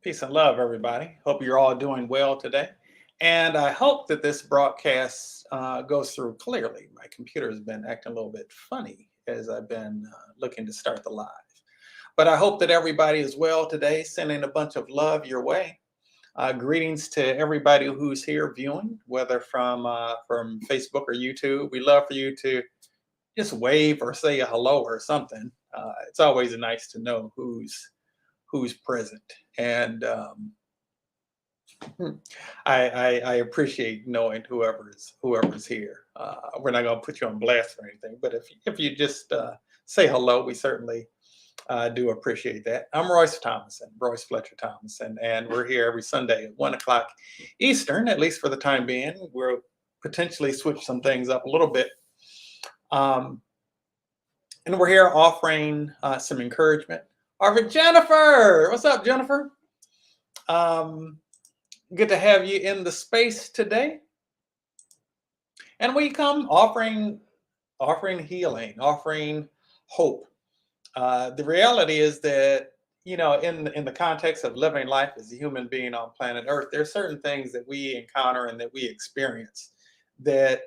Peace and love, everybody. Hope you're all doing well today. And I hope that this broadcast goes through clearly. My computer has been acting a little bit funny as I've been looking to start the live. But I hope that everybody is well today, sending a bunch of love your way. Greetings to everybody who's here viewing, whether from Facebook or YouTube. We love for you to just wave or say a hello or something. It's always nice to know who's present. And I appreciate knowing whoever's here. We're not going to put you on blast or anything, but if you just say hello, we certainly do appreciate that. I'm Royce Fletcher Thomason, and we're here every Sunday at 1 o'clock Eastern, at least for the time being. We'll potentially switch some things up a little bit. And we're here offering some encouragement. Jennifer, what's up, Jennifer? Good to have you in the space today. And we come offering healing, offering hope. The reality is that, in the context of living life as a human being on planet Earth, there are certain things that we encounter and that we experience that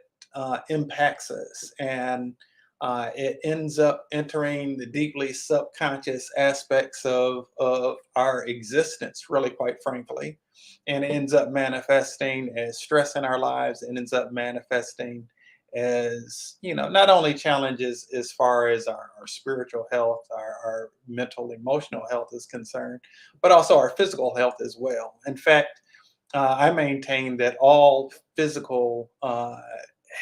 impacts us, and it ends up entering the deeply subconscious aspects of our existence, really, quite frankly. And it ends up manifesting as stress in our lives. It ends up manifesting as, not only challenges as far as our spiritual health, our mental, emotional health is concerned, but also our physical health as well. In fact, I maintain that all physical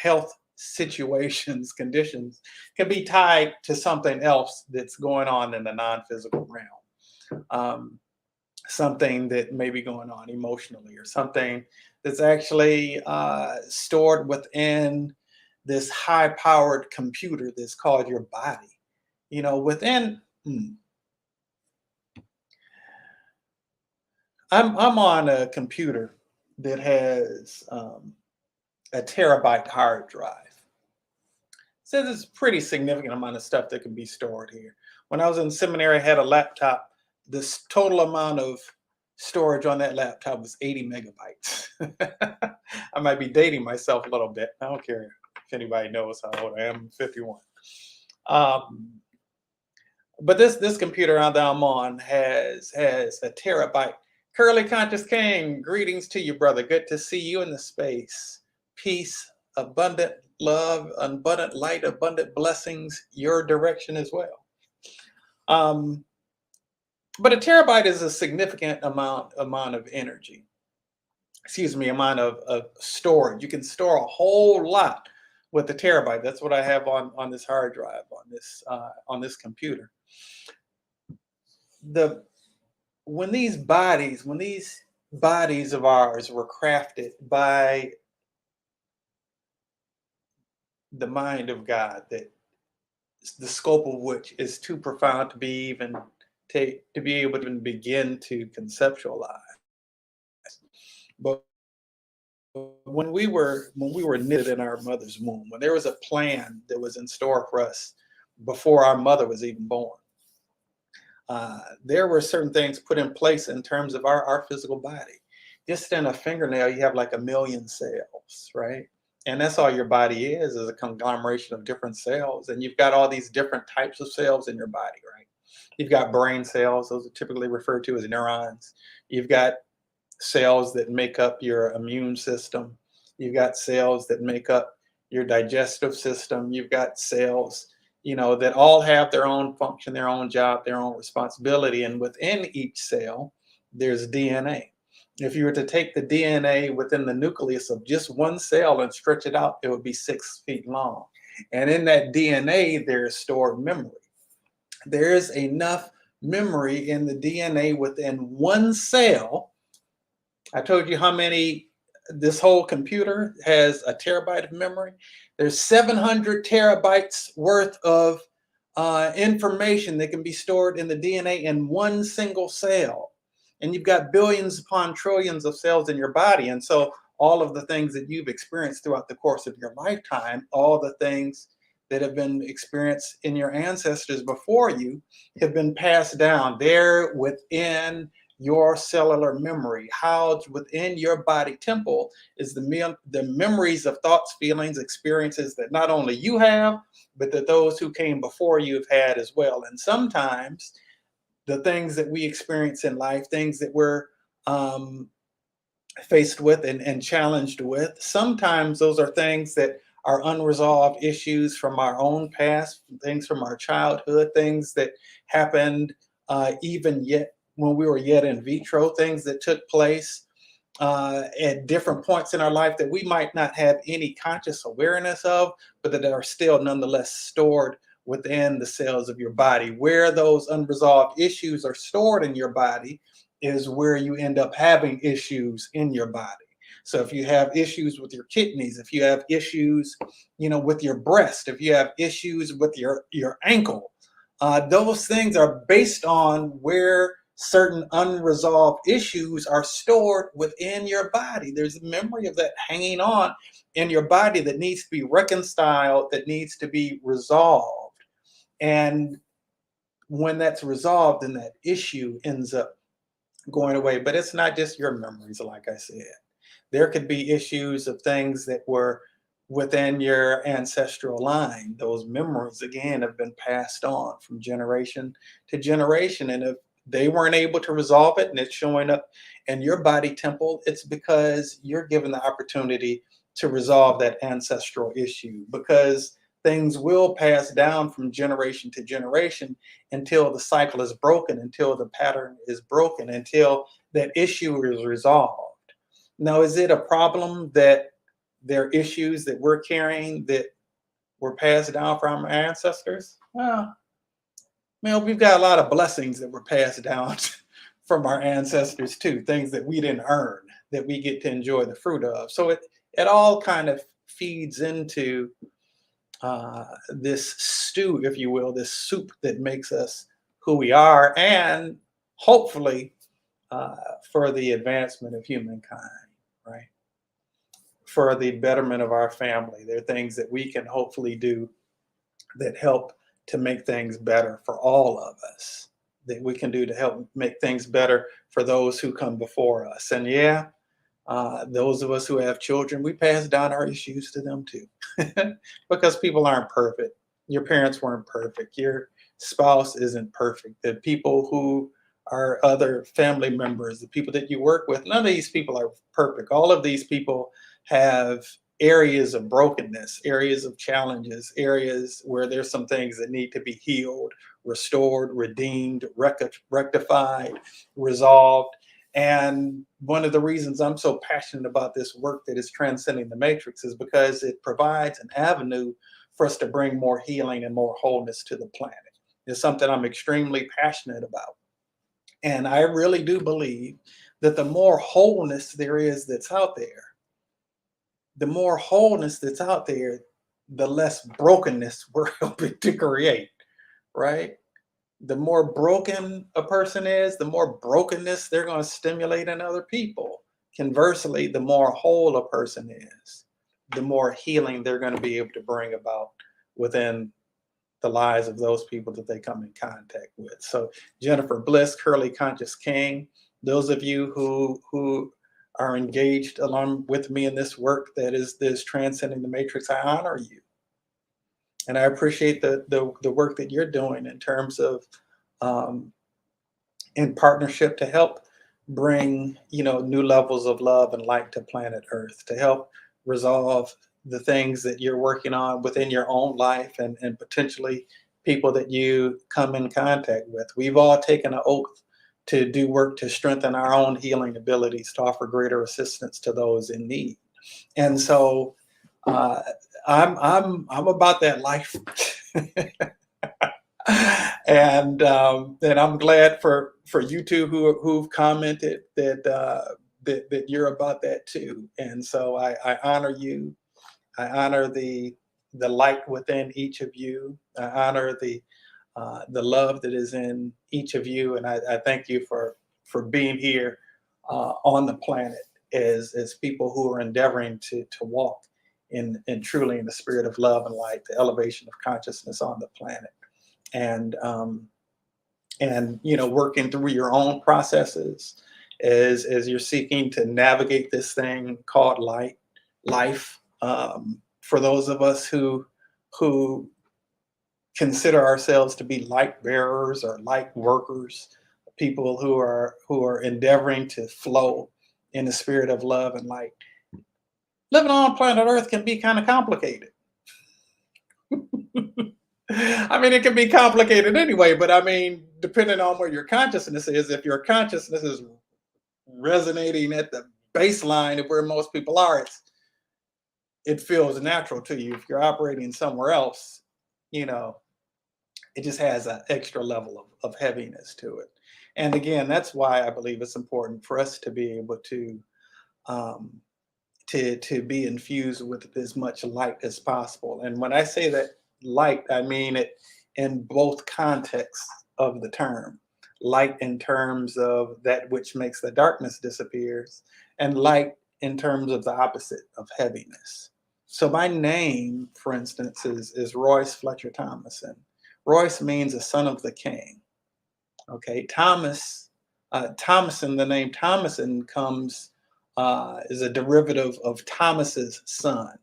health situations, conditions can be tied to something else that's going on in the non-physical realm. Something that may be going on emotionally, or something that's actually stored within this high-powered computer that's called your body. I'm on a computer that has a terabyte hard drive. So there's a pretty significant amount of stuff that can be stored here. When I was in seminary, I had a laptop. This total amount of storage on that laptop was 80 megabytes. I might be dating myself a little bit. I don't care if anybody knows how old I am. I'm 51. But this computer that I'm on has a terabyte. Curly Conscious King, greetings to you, brother. Good to see you in the space. Peace, abundant love, abundant light, abundant blessings your direction as well. But a terabyte is a significant amount of energy. Amount of storage. You can store a whole lot with a terabyte. That's what I have on this hard drive on this computer. When these bodies of ours were crafted by the mind of God, that the scope of which is too profound to be able to even begin to conceptualize. But when we were knitted in our mother's womb, when there was a plan that was in store for us before our mother was even born, there were certain things put in place in terms of our physical body. Just in a fingernail, you have like 1 million cells, right? And that's all your body is a conglomeration of different cells. And you've got all these different types of cells in your body, right? You've got brain cells. Those are typically referred to as neurons. You've got cells that make up your immune system. You've got cells that make up your digestive system. You've got cells, that all have their own function, their own job, their own responsibility. And within each cell, there's DNA. If you were to take the DNA within the nucleus of just one cell and stretch it out, it would be 6 feet long. And in that DNA, there's stored memory. There is enough memory in the DNA within one cell. I told you how many, this whole computer has a terabyte of memory. There's 700 terabytes worth of information that can be stored in the DNA in one single cell. And you've got billions upon trillions of cells in your body. And so all of the things that you've experienced throughout the course of your lifetime, all the things that have been experienced in your ancestors before you have been passed down there within your cellular memory. Housed within your body temple is the memories of thoughts, feelings, experiences that not only you have, but that those who came before you have had as well. And sometimes the things that we experience in life, things that we're um, faced with and challenged with, sometimes those are things that are unresolved issues from our own past, things from our childhood, things that happened even yet when we were yet in vitro, things that took place at different points in our life that we might not have any conscious awareness of, but that are still nonetheless stored within the cells of your body. Where those unresolved issues are stored in your body is where you end up having issues in your body. So if you have issues with your kidneys, if you have issues, with your breast, if you have issues with your ankle, those things are based on where certain unresolved issues are stored within your body. There's a memory of that hanging on in your body that needs to be reconciled, that needs to be resolved. And when that's resolved, then that issue ends up going away. But it's not just your memories, like I said. There could be issues of things that were within your ancestral line. Those memories, again, have been passed on from generation to generation. And if they weren't able to resolve it and it's showing up in your body temple, it's because you're given the opportunity to resolve that ancestral issue, because things will pass down from generation to generation until the cycle is broken, until the pattern is broken, until that issue is resolved. Now, is it a problem that there are issues that we're carrying that were passed down from our ancestors? Well, we've got a lot of blessings that were passed down from our ancestors too, things that we didn't earn, that we get to enjoy the fruit of. So it all kind of feeds into this stew, if you will, this soup that makes us who we are, and hopefully uh, for the advancement of humankind, right? For the betterment of our family. There are things that we can hopefully do that help to make things better for all of us, that we can do to help make things better for those who come before us. And yeah, those of us who have children, we pass down our issues to them too, because people aren't perfect. Your parents weren't perfect. Your spouse isn't perfect. The people who are other family members, the people that you work with, none of these people are perfect. All of these people have areas of brokenness, areas of challenges, areas where there's some things that need to be healed, restored, redeemed, rectified, resolved. And one of the reasons I'm so passionate about this work that is transcending the matrix is because it provides an avenue for us to bring more healing and more wholeness to the planet. It's something I'm extremely passionate about. And I really do believe that the more wholeness there is that's out there, the more wholeness that's out there, the less brokenness we're helping to create, right? The more broken a person is, the more brokenness they're going to stimulate in other people. Conversely, the more whole a person is, the more healing they're going to be able to bring about within the lives of those people that they come in contact with. So, Jennifer Bliss, Curly Conscious King, those of you who are engaged along with me in this work that is this Transcending the Matrix, I honor you. And I appreciate the work that you're doing in terms of um, in partnership to help bring new levels of love and light to planet Earth, to help resolve the things that you're working on within your own life and potentially people that you come in contact with. We've all taken an oath to do work to strengthen our own healing abilities, to offer greater assistance to those in need. And so uh, I'm about that life. And I'm glad for you two who've commented that you're about that too. And so I honor you. I honor the light within each of you. I honor the love that is in each of you, and I thank you for being here on the planet as people who are endeavoring to walk in truly in the spirit of love and light, the elevation of consciousness on the planet. And and working through your own processes as you're seeking to navigate this thing called life. For those of us who consider ourselves to be light bearers or light workers, people who are endeavoring to flow in the spirit of love and light. Living on planet Earth can be kind of complicated. I mean, it can be complicated anyway, but I mean, depending on where your consciousness is, if your consciousness is resonating at the baseline of where most people are, it feels natural to you. If you're operating somewhere else, you know, it just has an extra level of heaviness to it. And again, that's why I believe it's important for us to be able um, to be infused with as much light as possible. And when I say that light, I mean it in both contexts of the term. Light in terms of that which makes the darkness disappears, and light in terms of the opposite of heaviness. So my name, for instance, is Royce Fletcher Thomason. Royce means a son of the king. Okay, Thomason, the name Thomason comes is a derivative of Thomas's son.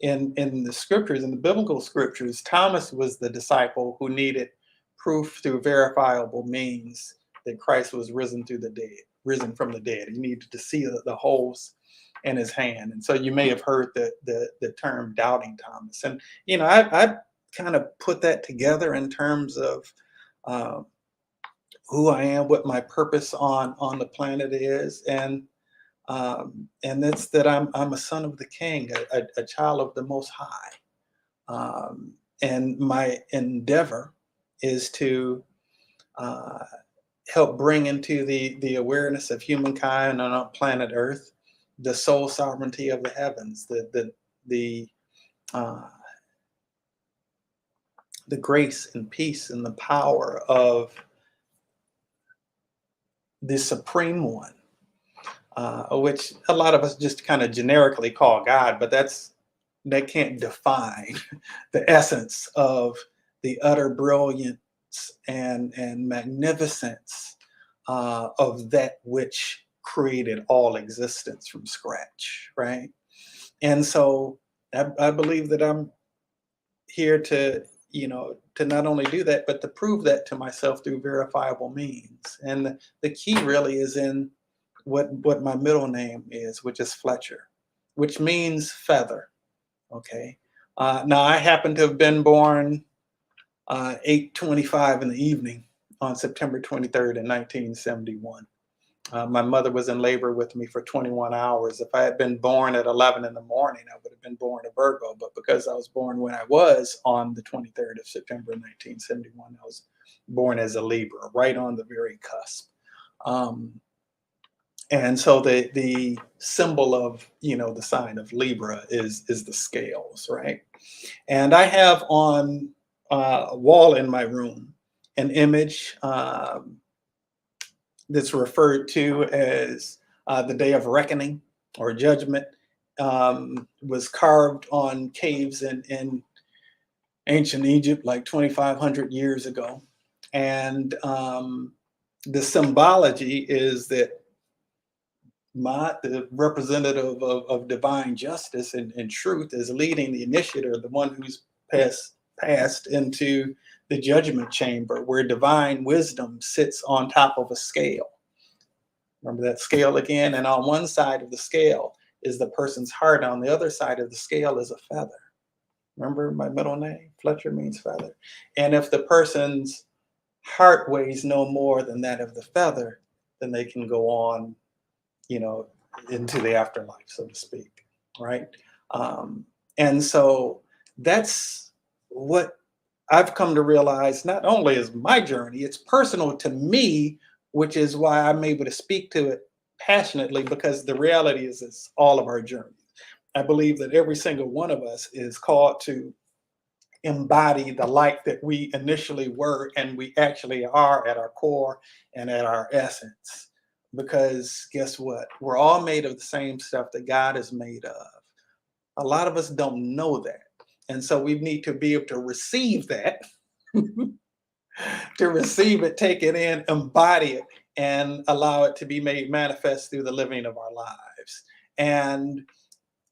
In the scriptures, in the biblical scriptures, Thomas was the disciple who needed proof through verifiable means that Christ was risen from the dead. He needed to see the holes in his hand, and so you may have heard the term doubting Thomas. And I kind of put that together in terms of uh, who I am, what my purpose on the planet is, and that's that I'm a son of the King, a child of the Most High, and my endeavor is to uh, help bring into the awareness of humankind on planet Earth the sole sovereignty of the heavens, the uh, the grace and peace and the power of the Supreme One, which a lot of us just kind of generically call God, but that can't define the essence of the utter brilliance and magnificence of that which created all existence from scratch, right? And so I believe that I'm here to not only do that, but to prove that to myself through verifiable means. And the key really is in what my middle name is, which is Fletcher, which means feather. Okay. Now I happen to have been born 8:25 in the evening on September 23rd in 1971. My mother was in labor with me for 21 hours. If I had been born at 11 in the morning, I would have been born a Virgo. But because I was born when I was on the 23rd of September 1971, I was born as a Libra, right on the very cusp. Um, and so the symbol of the sign of Libra is the scales, right? And I have on a wall in my room an image that's referred to as the Day of Reckoning or Judgment. Was carved on caves in ancient Egypt like 2,500 years ago. And the symbology is that the representative of divine justice and truth, is leading the initiator, the one who's passed into the judgment chamber where divine wisdom sits on top of a scale. Remember that scale again? And on one side of the scale is the person's heart. On the other side of the scale is a feather. Remember my middle name? Fletcher means feather. And if the person's heart weighs no more than that of the feather, then they can go on, into the afterlife, so to speak, right? And so that's what I've come to realize. Not only is my journey, it's personal to me, which is why I'm able to speak to it passionately, because the reality is it's all of our journey. I believe that every single one of us is called to embody the light that we initially were and we actually are at our core and at our essence. Because guess what? We're all made of the same stuff that God is made of. A lot of us don't know that. And so we need to be able to receive that to receive it, take it in, embody it, and allow it to be made manifest through the living of our lives. And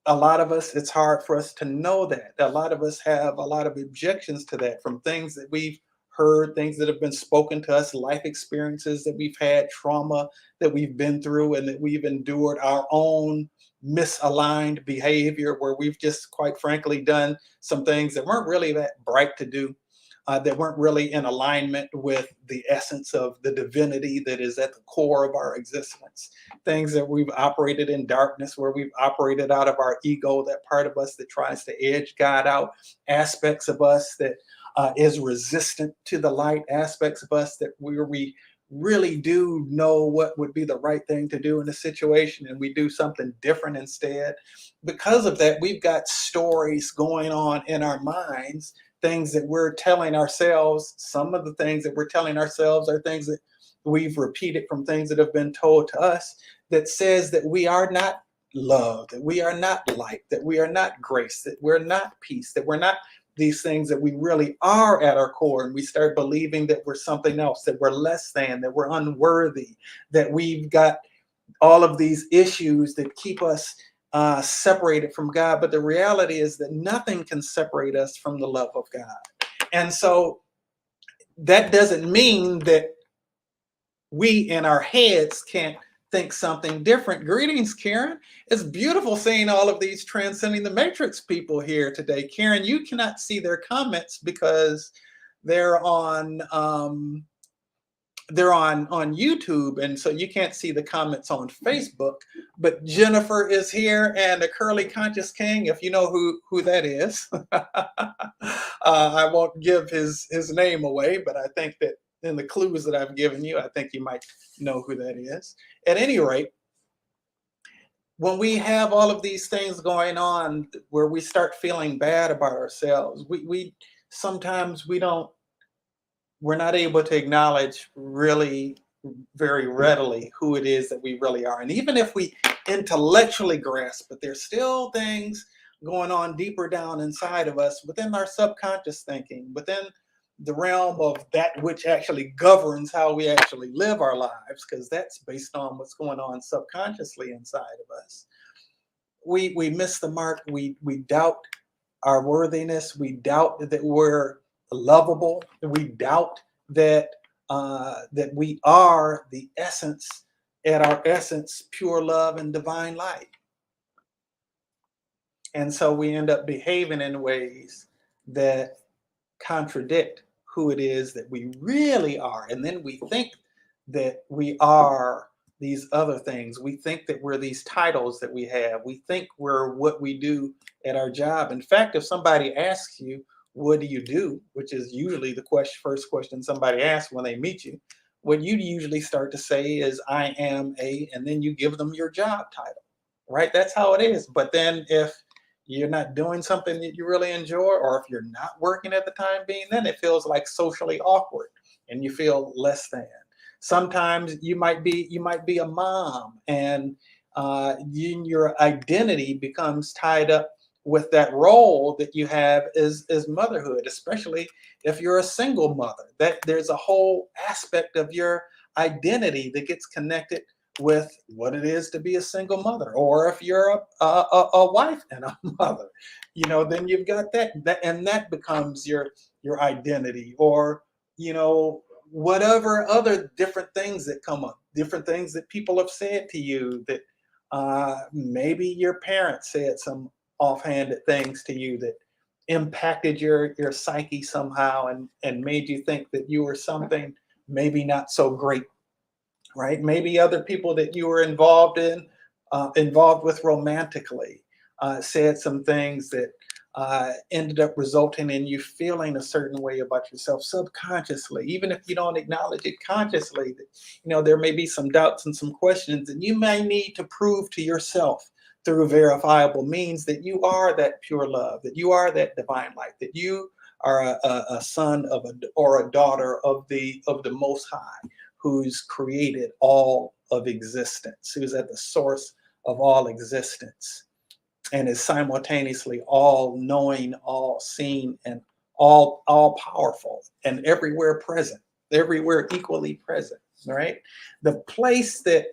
a lot of us, it's hard for us to know that. A lot of us have a lot of objections to that from things that we've heard, things that have been spoken to us, life experiences that we've had, trauma that we've been through, and that we've endured our own misaligned behavior where we've just, quite frankly, done some things that weren't really that bright to do, that weren't really in alignment with the essence of the divinity that is at the core of our existence. Things that we've operated in darkness, where we've operated out of our ego, that part of us that tries to edge God out, aspects of us that is resistant to the light, aspects of us that we really do know what would be the right thing to do in a situation, and we do something different instead. Because of that, we've got stories going on in our minds, things that we're telling ourselves. Some of the things that we're telling ourselves are things that we've repeated from things that have been told to us, that says that we are not love, that we are not light, that we are not grace, that we're not peace, that we're not these things that we really are at our core. And we start believing that we're something else, that we're less than, that we're unworthy, that we've got all of these issues that keep us separated from God. But the reality is that nothing can separate us from the love of God. And so that doesn't mean that we in our heads can't think something different. Greetings, Karen. It's beautiful seeing all of these Transcending the Matrix people here today. Karen, you cannot see their comments because they're on YouTube, and so you can't see the comments on Facebook. But Jennifer is here, and the Curly Conscious King, if you know who that is. I won't give his name away, but I think that in the clues that I've given you, I think you might know who that is. At any rate, when we have all of these things going on where we start feeling bad about ourselves, we sometimes we're not able to acknowledge really very readily who it is that we really are. And even if we intellectually grasp, but there's still things going on deeper down inside of us, within our subconscious thinking, within the realm of that which actually governs how we actually live our lives, because that's based on what's going on subconsciously inside of us. We miss the mark. We doubt our worthiness. We doubt that we're lovable. We doubt that that we are the essence, at our essence, pure love and divine light. And so we end up behaving in ways that contradict who it is that we really are. And then we think that we are these other things. We think that we're these titles that we have. We think we're what we do at our job. In fact, if somebody asks you, what do you do? Which is usually the first question somebody asks when they meet you. What you usually start to say is, I am a, and then you give them your job title, right? That's how it is. But then if you're not doing something that you really enjoy, or if you're not working at the time being, then it feels like socially awkward and you feel less than. Sometimes you might be a mom, and your identity becomes tied up with that role that you have as motherhood, especially if you're a single mother. That there's a whole aspect of your identity that gets connected with what it is to be a single mother. Or if you're a wife and a mother, then you've got that and that becomes your identity. Or whatever other different things that come up, different things that people have said to you, that maybe your parents said some offhanded things to you that impacted your psyche somehow, and made you think that you were something maybe not so great, right? Maybe other people that you were involved with romantically said some things that ended up resulting in you feeling a certain way about yourself subconsciously, even if you don't acknowledge it consciously. That there may be some doubts and some questions, and you may need to prove to yourself through verifiable means that you are that pure love, that you are that divine light, that you are a son of or a daughter of the Most High, who's created all of existence, who's at the source of all existence, and is simultaneously all knowing, all seeing, and all powerful and everywhere present, everywhere equally present, right? The place that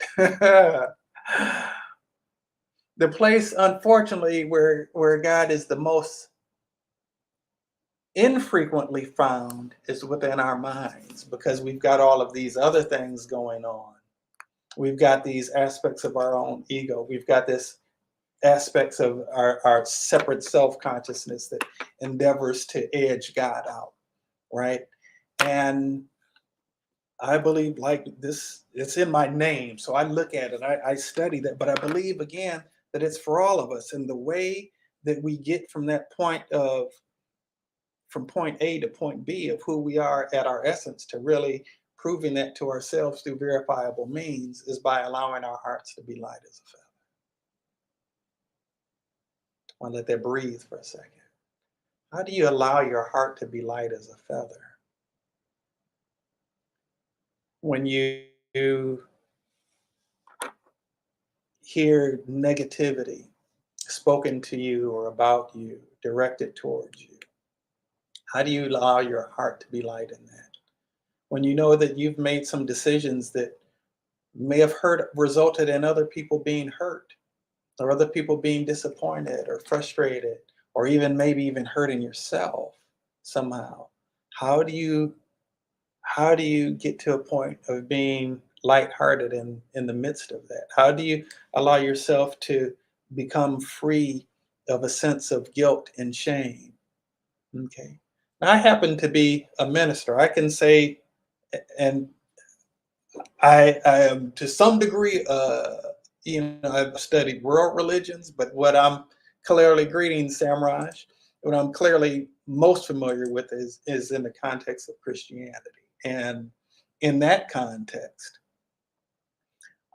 the place, unfortunately, where God is the most infrequently found is within our minds, because we've got all of these other things going on. We've got these aspects of our own ego. We've got this aspects of our separate self-consciousness that endeavors to edge God out, right? And I believe, like this, it's in my name. So I look at it, I study that, but I believe again that it's for all of us. And the way that we get from that point of, from point A to point B of who we are at our essence, to really proving that to ourselves through verifiable means, is by allowing our hearts to be light as a feather. I want to let that breathe for a second. How do you allow your heart to be light as a feather? When you hear negativity spoken to you or about you, directed towards you, how do you allow your heart to be light in that? When you know that you've made some decisions that may have resulted in other people being hurt, or other people being disappointed or frustrated, or even maybe even hurting yourself somehow, how do you get to a point of being lighthearted in the midst of that? How do you allow yourself to become free of a sense of guilt and shame? Okay. Now, I happen to be a minister. I can say, and I am to some degree, I've studied world religions, but what I'm clearly, greeting Samraj, what I'm clearly most familiar with is in the context of Christianity. And in that context,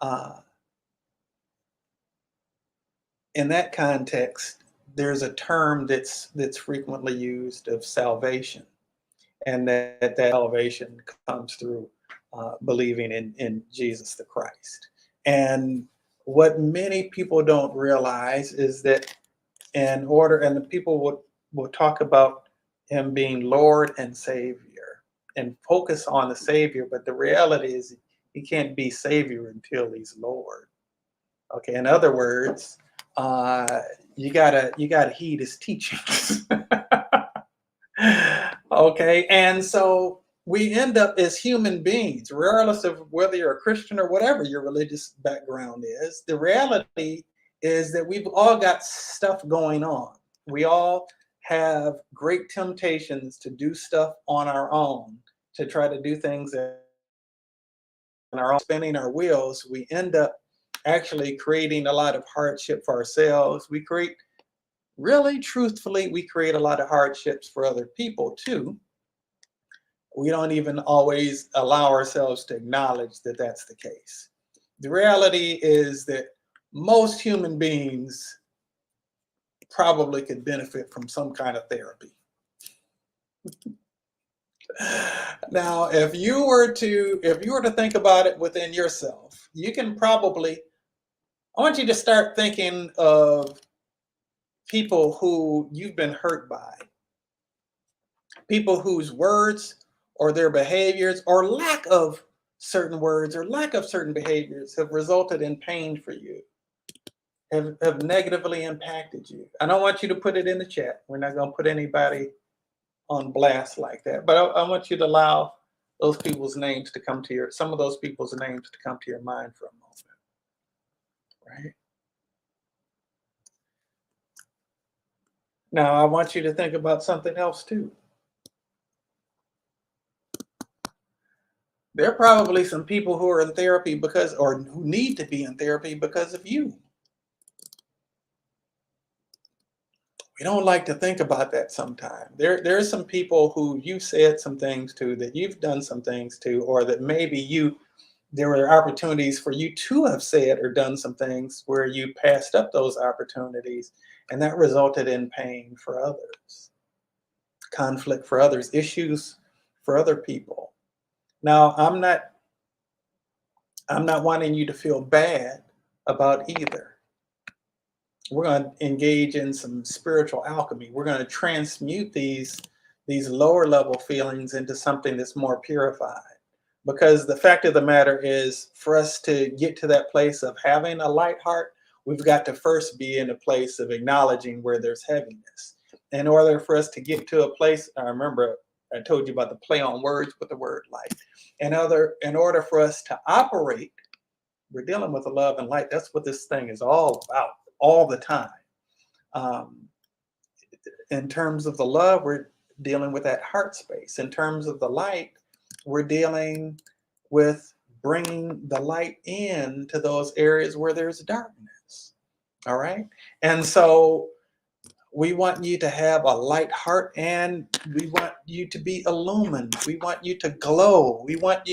uh, there's a term that's frequently used of salvation, and that salvation comes through believing in Jesus the Christ. And what many people don't realize is that, and the people will talk about him being Lord and Savior and focus on the Savior, but the reality is he can't be Savior until he's Lord. Okay, in other words, uh, you gotta heed his teachings. Okay, and so we end up as human beings, regardless of whether you're a Christian or whatever your religious background is. The reality is that we've all got stuff going on. We all have great temptations to do stuff on our own, to try to do things in our own, spinning our wheels. We end up actually creating a lot of hardship for ourselves. Really, truthfully, we create a lot of hardships for other people too. We don't even always allow ourselves to acknowledge that that's the case. The reality is that most human beings probably could benefit from some kind of therapy. Now, if you were to think about it within yourself, you can probably, I want you to start thinking of people who you've been hurt by, people whose words or their behaviors or lack of certain words or lack of certain behaviors have resulted in pain for you, have negatively impacted you. I don't want you to put it in the chat. We're not going to put anybody on blast like that, but I want you to allow those people's names to come to some of those people's names to come to your mind for a moment, right? Now, I want you to think about something else too. There are probably some people who are in therapy or who need to be in therapy because of you. We don't like to think about that sometimes. There are some people who you said some things to, that you've done some things to, or that maybe there were opportunities for you to have said or done some things where you passed up those opportunities, and that resulted in pain for others, conflict for others, issues for other people. Now, I'm not wanting you to feel bad about either. We're going to engage in some spiritual alchemy. We're going to transmute these these lower level feelings into something that's more purified. Because the fact of the matter is, for us to get to that place of having a light heart, we've got to first be in a place of acknowledging where there's heaviness. In order for us to get to a place, I remember I told you about the play on words with the word light. In order for us to operate, we're dealing with the love and light. That's what this thing is all about, all the time. Um, in terms of the love, we're dealing with that heart space. In terms of the light, we're dealing with bringing the light in to those areas where there's darkness. All right. And so we want you to have a light heart, and we want you to be illumined. We want you to glow. We want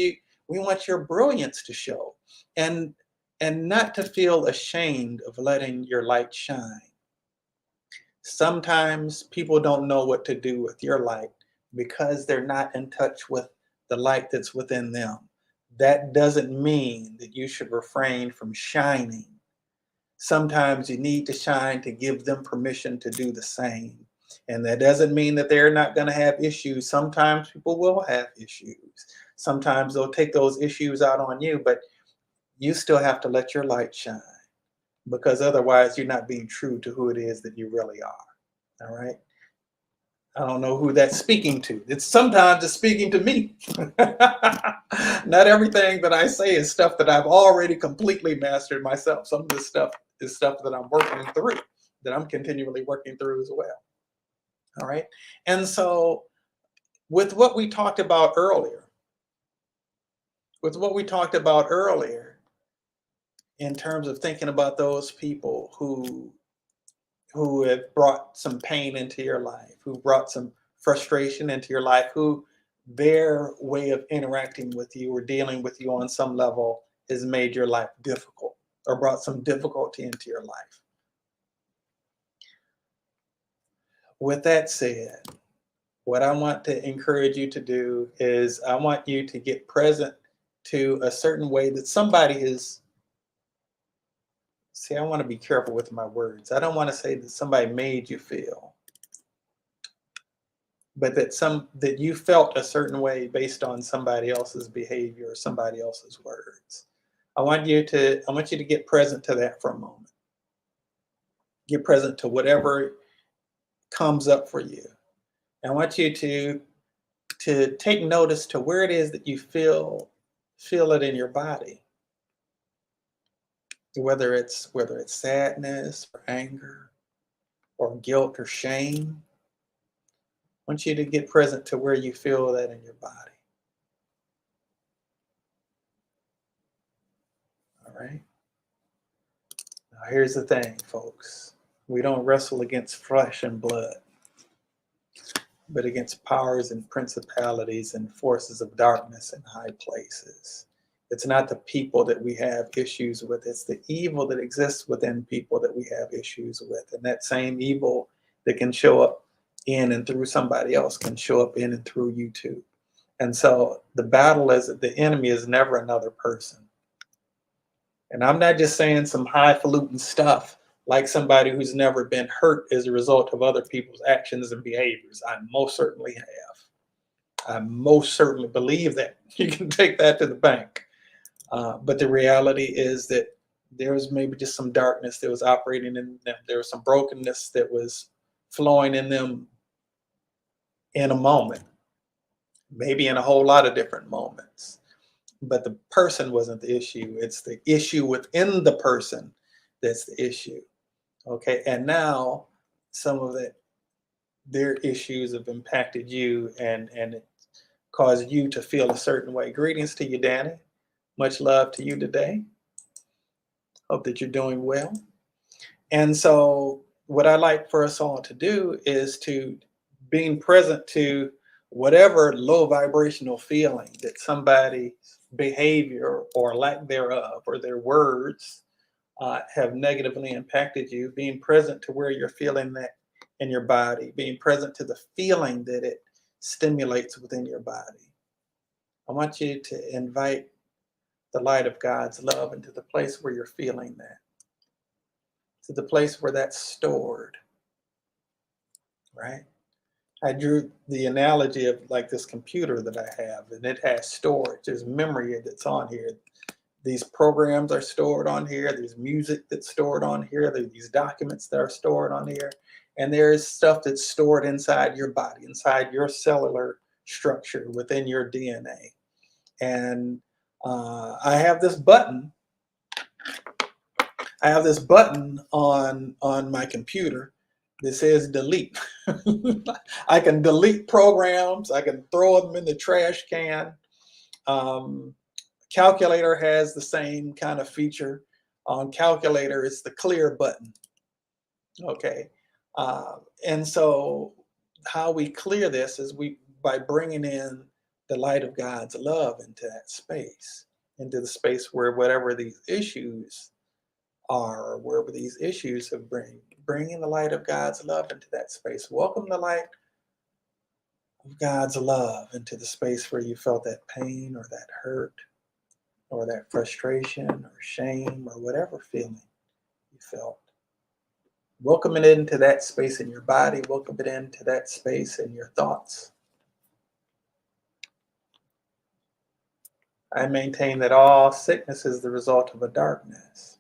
your brilliance to show, and not to feel ashamed of letting your light shine. Sometimes people don't know what to do with your light because they're not in touch with the light that's within them. That doesn't mean that you should refrain from shining. Sometimes you need to shine to give them permission to do the same. And that doesn't mean that they're not going to have issues. Sometimes people will have issues. Sometimes they'll take those issues out on you, but you still have to let your light shine, because otherwise you're not being true to who it is that you really are. All right. I don't know who that's speaking to. Sometimes it's speaking to me. Not everything that I say is stuff that I've already completely mastered myself. Some of this stuff is stuff that I'm working through, that I'm continually working through as well. All right. And so with what we talked about earlier, in terms of thinking about those people who have brought some pain into your life, who brought some frustration into your life, who their way of interacting with you or dealing with you on some level has made your life difficult or brought some difficulty into your life. With that said, what I want to encourage you to do is I want you to get present to a certain way that somebody is. See, I want to be careful with my words. I don't want to say that somebody made you feel, but that you felt a certain way based on somebody else's behavior or somebody else's words. I want you to get present to that for a moment. Get present to whatever comes up for you. I want you to take notice to where it is that you feel it in your body. Whether it's sadness or anger or guilt or shame. I want you to get present to where you feel that in your body. All right. Now, here's the thing, folks. We don't wrestle against flesh and blood, but against powers and principalities and forces of darkness in high places. It's not the people that we have issues with. It's the evil that exists within people that we have issues with. And that same evil that can show up in and through somebody else can show up in and through you too. And so the battle is that the enemy is never another person. And I'm not just saying some highfalutin stuff like somebody who's never been hurt as a result of other people's actions and behaviors. I most certainly have. I most certainly believe that. You can take that to the bank. But the reality is that there was maybe just some darkness that was operating in them. There was some brokenness that was flowing in them in a moment, maybe in a whole lot of different moments. But the person wasn't the issue. It's the issue within the person that's the issue. Okay. And now some of their issues have impacted you and it caused you to feel a certain way. Greetings to you, Danny. Much love to you today. Hope that you're doing well. And so what I like for us all to do is to being present to whatever low vibrational feeling that somebody's behavior or lack thereof or their words have negatively impacted you, being present to where you're feeling that in your body, being present to the feeling that it stimulates within your body. I want you to invite the light of God's love into the place where you're feeling that, to the place where that's stored, right? I drew the analogy of like this computer that I have, and it has storage. There's memory that's on here. These programs are stored on here. There's music that's stored on here. There's these documents that are stored on here. And there's stuff that's stored inside your body, inside your cellular structure, within your DNA. And I have this button. I have this button on my computer that says delete. I can delete programs. I can throw them in the trash can. Calculator has the same kind of feature. On Calculator, it's the clear button. Okay, and so how we clear this is by bringing in the light of God's love into that space, into the space where whatever these issues are, or wherever these issues have bringing the light of God's love into that space. Welcome the light of God's love into the space where you felt that pain or that hurt or that frustration or shame or whatever feeling you felt. Welcome it into that space in your body. Welcome it into that space in your thoughts. I maintain that all sickness is the result of a darkness.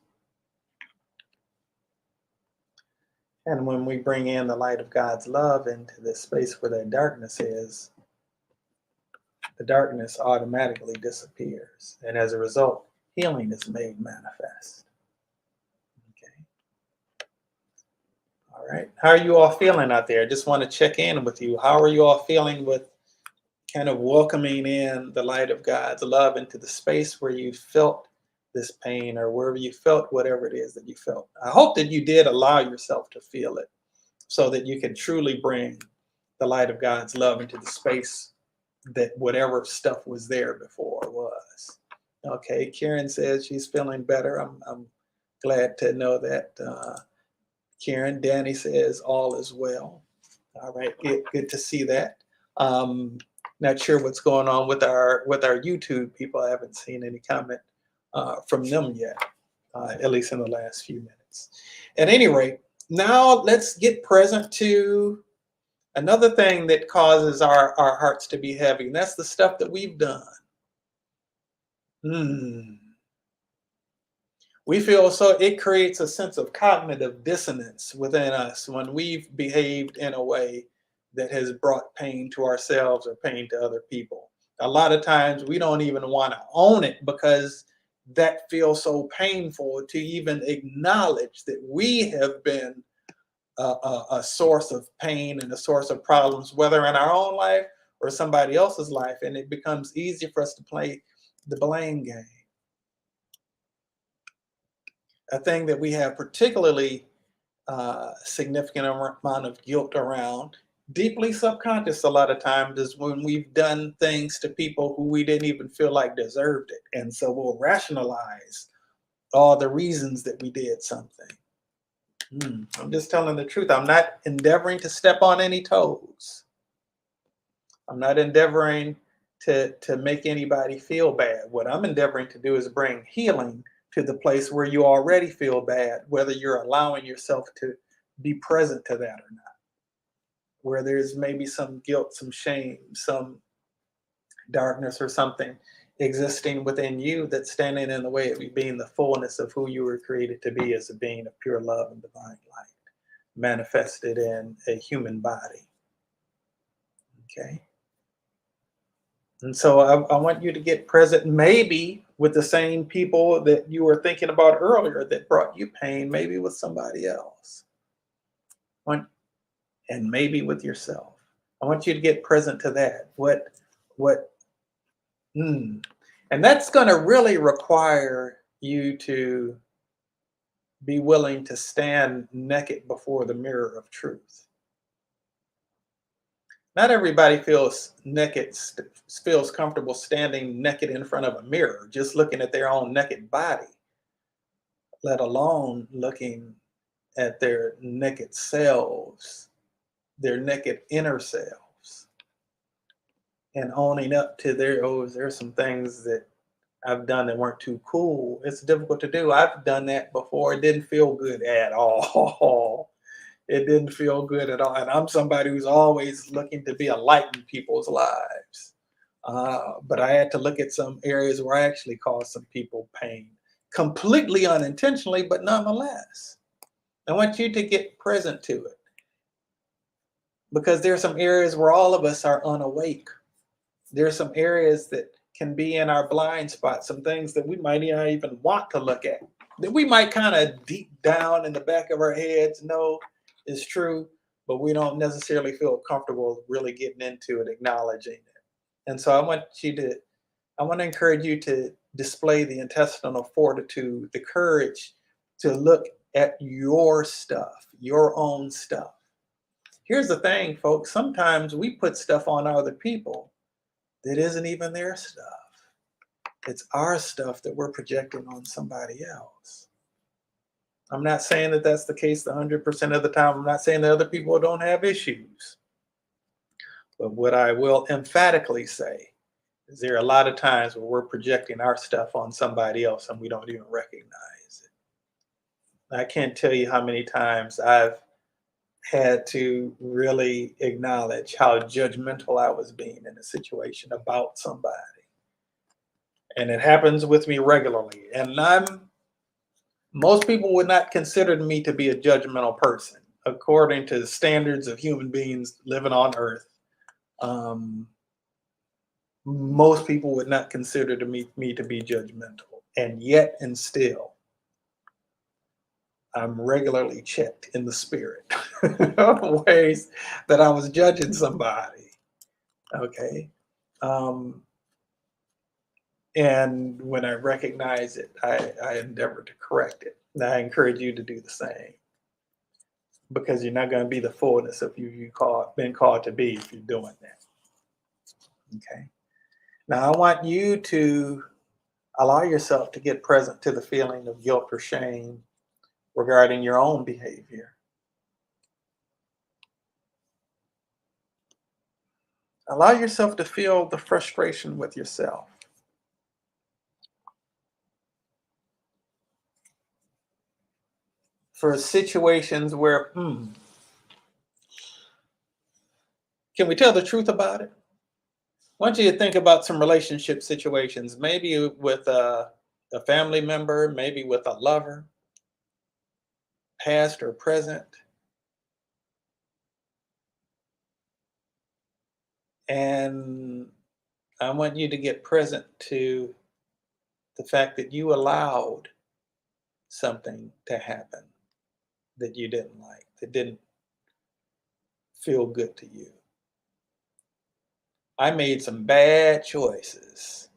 And when we bring in the light of God's love into this space where that darkness is, the darkness automatically disappears. And as a result, healing is made manifest. Okay. All right. How are you all feeling out there? I just want to check in with you. How are you all feeling with kind of welcoming in the light of God's love into the space where you felt this pain or wherever you felt whatever it is that you felt? I hope that you did allow yourself to feel it so that you can truly bring the light of God's love into the space that whatever stuff was there before was. Okay, Karen says she's feeling better. I'm glad to know that. Karen, Danny says all is well. All right, good to see that. Not sure what's going on with our YouTube people. I haven't seen any comment from them yet, at least in the last few minutes. At any rate, now let's get present to another thing that causes our hearts to be heavy, and that's the stuff that we've done. We feel so it creates a sense of cognitive dissonance within us when we've behaved in a way that has brought pain to ourselves or pain to other people. A lot of times we don't even want to own it because that feels so painful to even acknowledge that we have been a source of pain and a source of problems, whether in our own life or somebody else's life. And it becomes easy for us to play the blame game. A thing that we have particularly significant amount of guilt around, deeply subconscious a lot of times, is when we've done things to people who we didn't even feel like deserved it. And so we'll rationalize all the reasons that we did something. I'm just telling the truth. I'm not endeavoring to step on any toes. I'm not endeavoring to make anybody feel bad. What I'm endeavoring to do is bring healing to the place where you already feel bad, whether you're allowing yourself to be present to that or not, where there's maybe some guilt, some shame, some darkness or something existing within you that's standing in the way of you being the fullness of who you were created to be as a being of pure love and divine light, manifested in a human body. Okay. And so I want you to get present, maybe with the same people that you were thinking about earlier that brought you pain, maybe with somebody else, and maybe with yourself. I want you to get present to that. And that's going to really require you to be willing to stand naked before the mirror of truth. Not everybody feels naked, feels comfortable standing naked in front of a mirror, just looking at their own naked body, let alone looking at their naked selves, their naked inner selves, and owning up to there's some things that I've done that weren't too cool. It's difficult to do. I've done that before. It didn't feel good at all. It didn't feel good at all. And I'm somebody who's always looking to be a light in people's lives. But I had to look at some areas where I actually caused some people pain, completely unintentionally, but nonetheless. I want you to get present to it, because there are some areas where all of us are unawake. There are some areas that can be in our blind spot, some things that we might not even want to look at, that we might kind of deep down in the back of our heads know is true, but we don't necessarily feel comfortable really getting into it, acknowledging it. And so I want to encourage you to display the intestinal fortitude, the courage to look at your stuff, your own stuff. Here's the thing, folks. Sometimes we put stuff on other people that isn't even their stuff. It's our stuff that we're projecting on somebody else. I'm not saying that that's the case 100% of the time. I'm not saying that other people don't have issues. But what I will emphatically say is there are a lot of times where we're projecting our stuff on somebody else and we don't even recognize it. I can't tell you how many times I've had to really acknowledge how judgmental I was being in a situation about somebody. And it happens with me regularly. And most people would not consider me to be a judgmental person, according to the standards of human beings living on earth. Most people would not consider me to be judgmental. And yet and still, I'm regularly checked in the spirit ways that I was judging somebody. Okay. And when I recognize it, I endeavor to correct it. And I encourage you to do the same, because you're not going to be the fullness of you've been called to be if you're doing that. Okay. Now, I want you to allow yourself to get present to the feeling of guilt or shame regarding your own behavior. Allow yourself to feel the frustration with yourself. For situations where, can we tell the truth about it? I want you to think about some relationship situations, maybe with a family member, maybe with a lover, past or present. And I want you to get present to the fact that you allowed something to happen that you didn't like, that didn't feel good to you. I made some bad choices.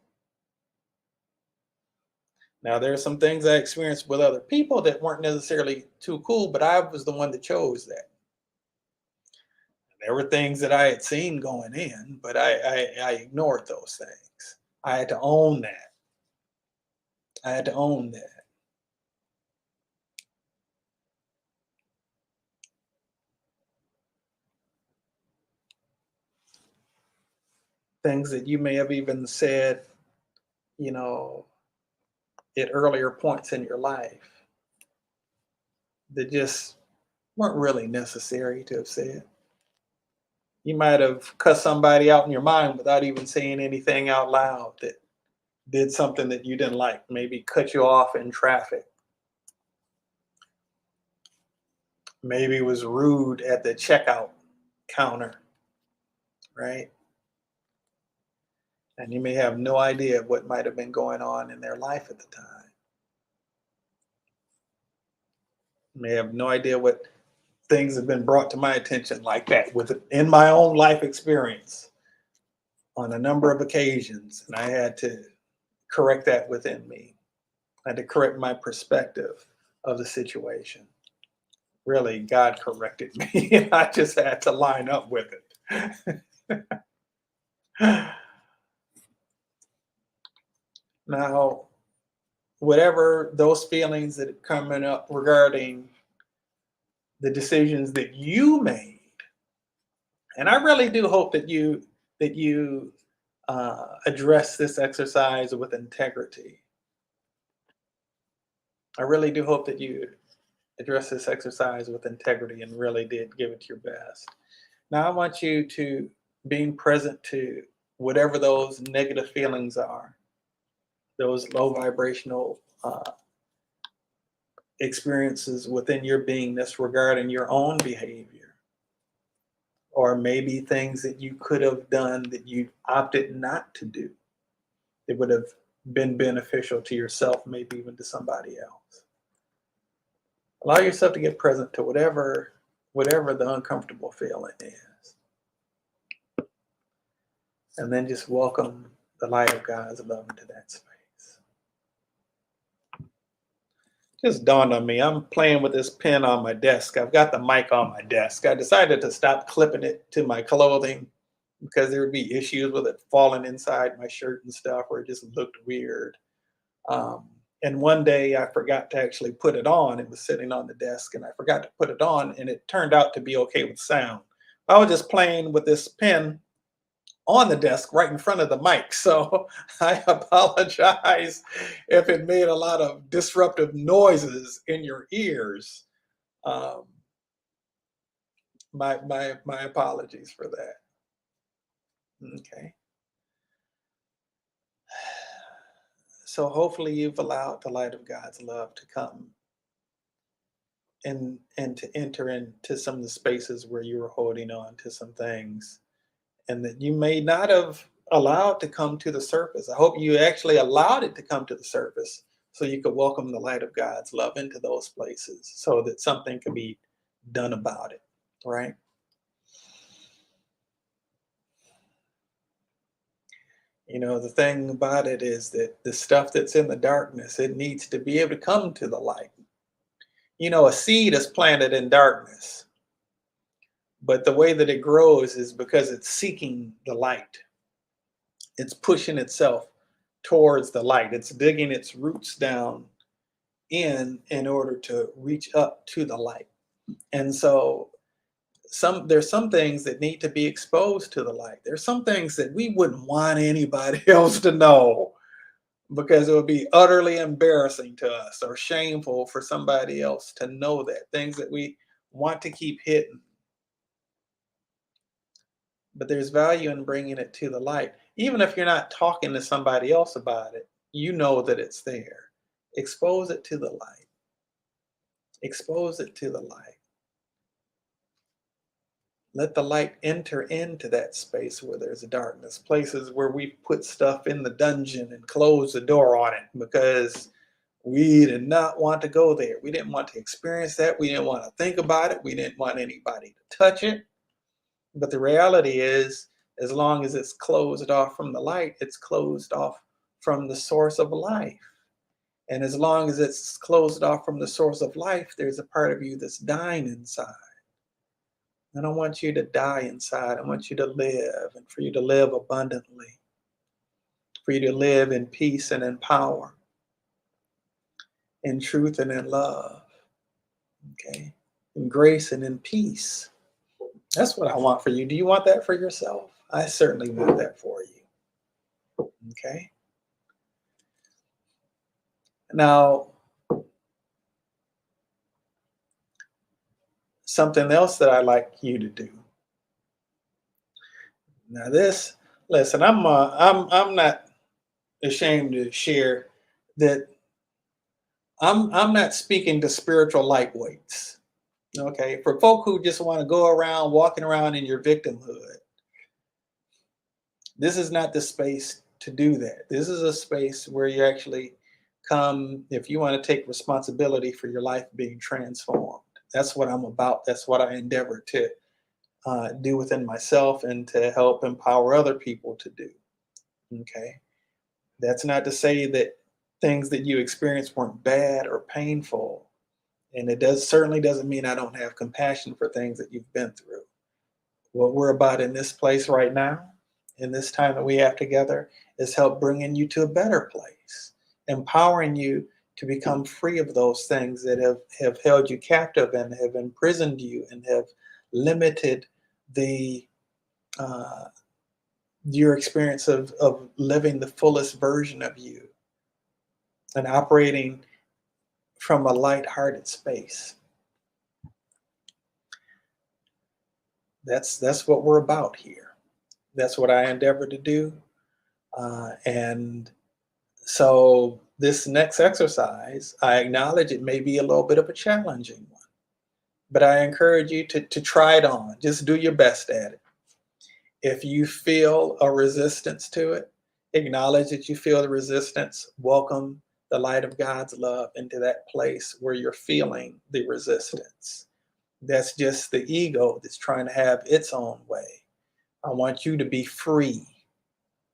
Now, there are some things I experienced with other people that weren't necessarily too cool, but I was the one that chose that. There were things that I had seen going in, but I ignored those things. I had to own that. I had to own that. Things that you may have even said, you know, at earlier points in your life that just weren't really necessary to have said. You might have cussed somebody out in your mind without even saying anything out loud that did something that you didn't like, maybe cut you off in traffic, maybe was rude at the checkout counter, right? And you may have no idea what might have been going on in their life at the time. You may have no idea what things have been brought to my attention like that in my own life experience on a number of occasions. And I had to correct that within me. I had to correct my perspective of the situation. Really, God corrected me. I just had to line up with it. Now, whatever those feelings that are coming up regarding the decisions that you made, and I really do hope that you address this exercise with integrity. I really do hope that you addressed this exercise with integrity and really did give it your best. Now I want you to being present to whatever those negative feelings are, those low vibrational experiences within your beingness regarding your own behavior, or maybe things that you could have done that you opted not to do. It would have been beneficial to yourself, maybe even to somebody else. Allow yourself to get present to whatever the uncomfortable feeling is. And then just welcome the light of God's love into that space. Just dawned on me, I'm playing with this pen on my desk. I've got the mic on my desk. I decided to stop clipping it to my clothing because there would be issues with it falling inside my shirt and stuff, or it just looked weird. And one day I forgot to actually put it on. It was sitting on the desk and I forgot to put it on, and it turned out to be okay with sound. I was just playing with this pen on the desk right in front of the mic. So I apologize if it made a lot of disruptive noises in your ears. My apologies for that. Okay. So hopefully you've allowed the light of God's love to come and to enter into some of the spaces where you were holding on to some things and that you may not have allowed to come to the surface. I hope you actually allowed it to come to the surface so you could welcome the light of God's love into those places so that something can be done about it, right? You know, the thing about it is that the stuff that's in the darkness, it needs to be able to come to the light. You know, a seed is planted in darkness, but the way that it grows is because it's seeking the light. It's pushing itself towards the light. It's digging its roots down in order to reach up to the light. And so there's some things that need to be exposed to the light. There's some things that we wouldn't want anybody else to know because it would be utterly embarrassing to us or shameful for somebody else to know that. Things that we want to keep hidden. But there's value in bringing it to the light. Even if you're not talking to somebody else about it, you know that it's there. Expose it to the light. Expose it to the light. Let the light enter into that space where there's darkness, places where we put stuff in the dungeon and close the door on it because we did not want to go there. We didn't want to experience that. We didn't want to think about it. We didn't want anybody to touch it. But the reality is, as long as it's closed off from the light, it's closed off from the source of life. And as long as it's closed off from the source of life, there's a part of you that's dying inside. I don't want you to die inside. I want you to live, and for you to live abundantly, for you to live in peace and in power, in truth and in love, okay? In grace and in peace. That's what I want for you. Do you want that for yourself? I certainly want that for you, okay? Now, something else that I like you to do. Now, listen, I'm not ashamed to share that I'm not speaking to spiritual lightweights. Okay, for folk who just want to go around walking around in your victimhood, this is not the space to do that. This is a space where you actually come if you want to take responsibility for your life being transformed. That's what I'm about. That's what I endeavor to do within myself and to help empower other people to do. Okay, that's not to say that things that you experienced weren't bad or painful. And it certainly doesn't mean I don't have compassion for things that you've been through. What we're about in this place right now, in this time that we have together, is help bringing you to a better place, empowering you to become free of those things that have held you captive and have imprisoned you and have limited the your experience of living the fullest version of you and operating from a light-hearted space. That's what we're about here. That's what I endeavor to do. And so this next exercise, I acknowledge it may be a little bit of a challenging one, but I encourage you to try it on. Just do your best at it. If you feel a resistance to it, acknowledge that you feel the resistance. Welcome the light of God's love into that place where you're feeling the resistance. That's just the ego that's trying to have its own way. I want you to be free.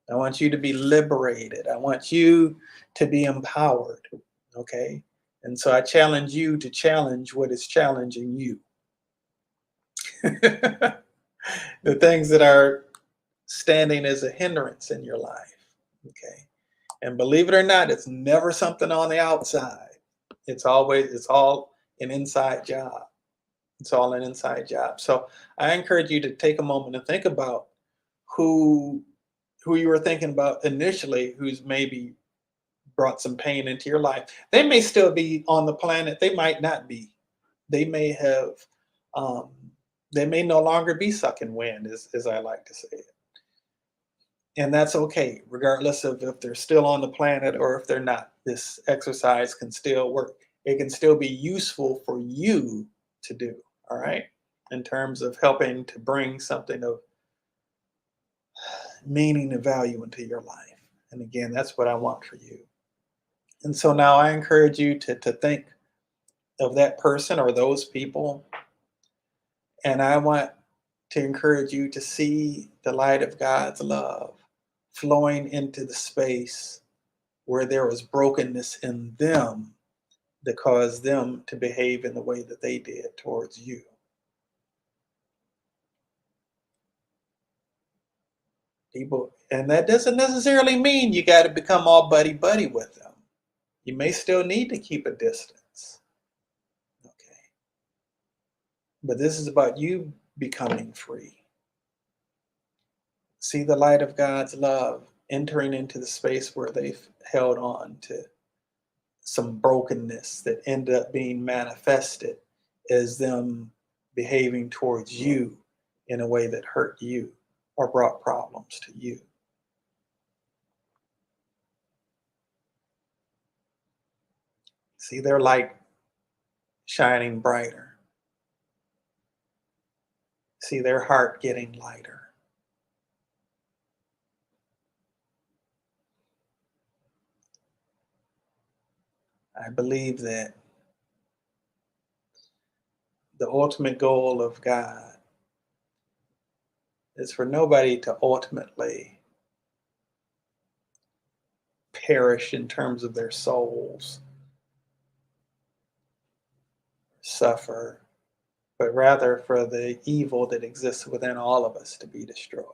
I want you to be liberated. I want you to be empowered. Okay? And so I challenge you to challenge what is challenging you. The things that are standing as a hindrance in your life. Okay. And believe it or not, it's never something on the outside. It's all an inside job. It's all an inside job. So I encourage you to take a moment and think about who you were thinking about initially, who's maybe brought some pain into your life. They may still be on the planet. They might not be. They may have, they may no longer be sucking wind, as I like to say it. And that's okay, regardless of if they're still on the planet or if they're not. This exercise can still work. It can still be useful for you to do, all right? In terms of helping to bring something of meaning and value into your life. And again, that's what I want for you. And so now I encourage you to think of that person or those people. And I want to encourage you to see the light of God's love flowing into the space where there was brokenness in them that caused them to behave in the way that they did towards you. People, and that doesn't necessarily mean you got to become all buddy-buddy with them. You may still need to keep a distance. Okay. But this is about you becoming free. See the light of God's love entering into the space where they've held on to some brokenness that ended up being manifested as them behaving towards you in a way that hurt you or brought problems to you. See their light shining brighter. See their heart getting lighter. I believe that the ultimate goal of God is for nobody to ultimately perish in terms of their souls, suffer, but rather for the evil that exists within all of us to be destroyed,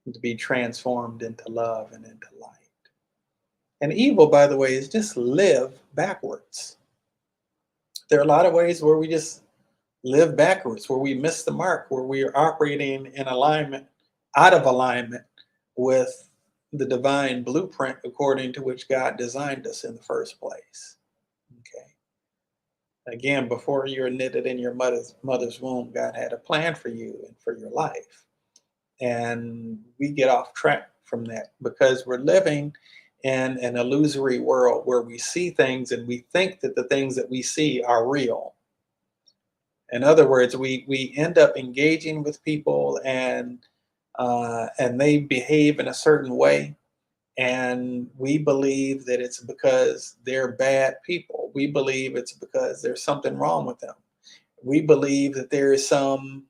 and to be transformed into love and into light. And evil, by the way, is just live backwards. There are a lot of ways where we just live backwards, where we miss the mark, where we are operating in alignment, out of alignment with the divine blueprint according to which God designed us in the first place. Okay. Again, before you were knitted in your mother's womb, God had a plan for you and for your life. And we get off track from that because we're living in an illusory world where we see things and we think that the things that we see are real. In other words, we end up engaging with people and they behave in a certain way, and we believe that it's because they're bad people. We believe it's because there's something wrong with them. We believe that there is some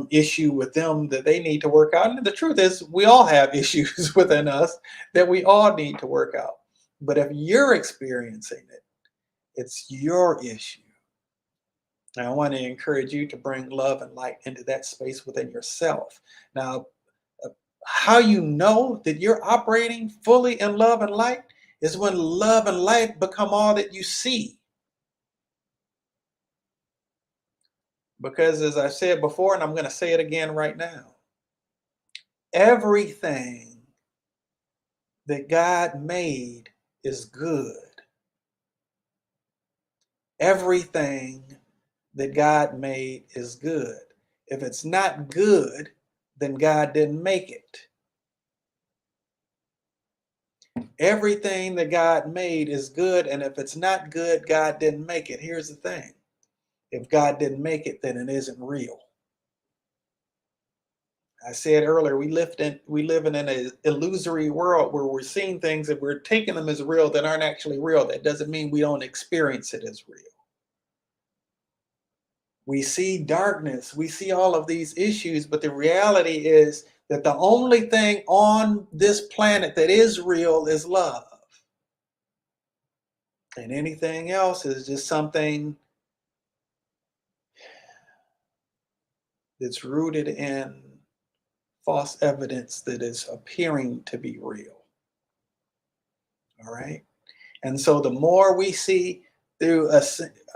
issue with them that they need to work out. And the truth is, we all have issues within us that we all need to work out. But if you're experiencing it, it's your issue. And I want to encourage you to bring love and light into that space within yourself. Now, how you know that you're operating fully in love and light is when love and light become all that you see. Because as I said before, and I'm going to say it again right now, everything that God made is good. Everything that God made is good. If it's not good, then God didn't make it. Everything that God made is good, and if it's not good, God didn't make it. Here's the thing. If God didn't make it, then it isn't real. I said earlier, we live in an illusory world where we're seeing things and we're taking them as real that aren't actually real. That doesn't mean we don't experience it as real. We see darkness, we see all of these issues, but the reality is that the only thing on this planet that is real is love. And anything else is just something that's rooted in false evidence that is appearing to be real. All right. And so the more we see through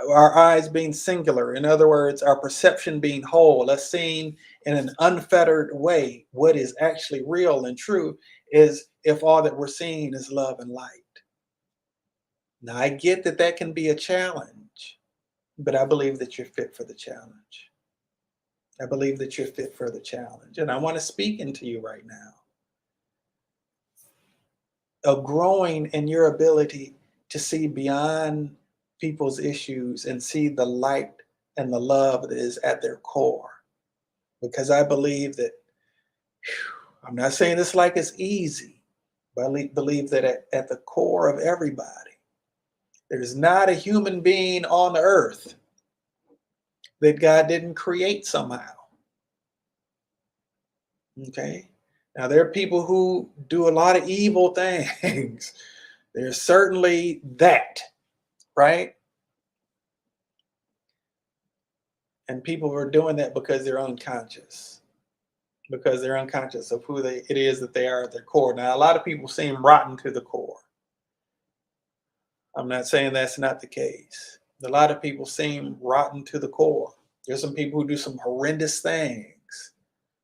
our eyes being singular, in other words, our perception being whole, us seeing in an unfettered way what is actually real and true, is if all that we're seeing is love and light. Now, I get that that can be a challenge, but I believe that you're fit for the challenge. I believe that you're fit for the challenge. And I want to speak into you right now of growing in your ability to see beyond people's issues and see the light and the love that is at their core. Because I believe that, I'm not saying this like it's easy, but I believe that at the core of everybody, there's not a human being on the earth that God didn't create somehow. Okay? Now, there are people who do a lot of evil things. There's certainly that, right? And people are doing that because they're unconscious. Because they're unconscious of who it is that they are at their core. Now, a lot of people seem rotten to the core. I'm not saying that's not the case. A lot of people seem rotten to the core. There's some people who do some horrendous things,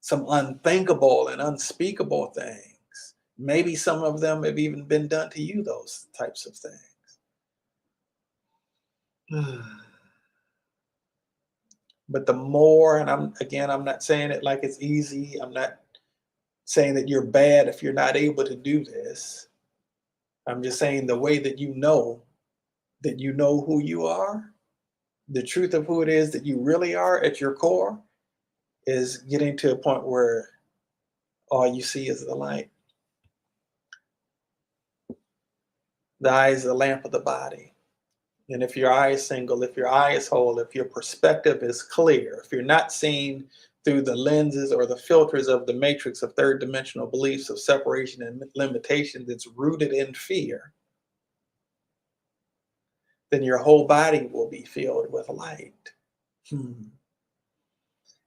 some unthinkable and unspeakable things. Maybe some of them have even been done to you, those types of things. But the more, and I'm not saying it like it's easy. I'm not saying that you're bad if you're not able to do this. I'm just saying the way that you know who you are, the truth of who it is that you really are at your core, is getting to a point where all you see is the light. The eye is the lamp of the body. And if your eye is single, if your eye is whole, if your perspective is clear, if you're not seeing through the lenses or the filters of the matrix of third dimensional beliefs of separation and limitation that's rooted in fear, then your whole body will be filled with light. And